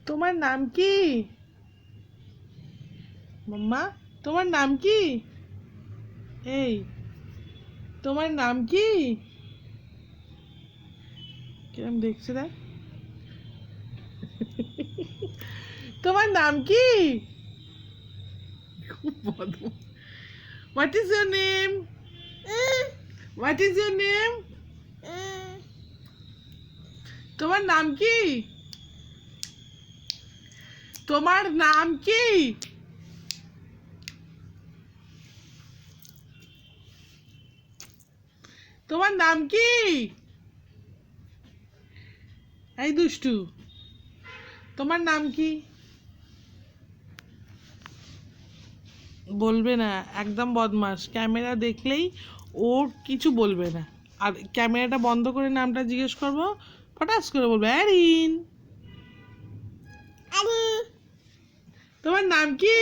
তোমার নাম কি? মাম্মা, তোমার নাম কি? এই, তোমার নাম কি? কিরম দেখছে দেখ। তোমার নাম কি? What is your name? What is your name? তোমার নাম কি? তোমার নাম কি? তোমার নাম কি? এই দুষ্টু, তোমার নাম কি? বলবে না, একদম বদমাস। ক্যামেরা দেখলেই ওর কিছু বলবে না। আর ক্যামেরাটা বন্ধ করে নামটা জিজ্ঞেস করবো, ফটাস করে বলবে অ্যারিন। তোমার নাম কি?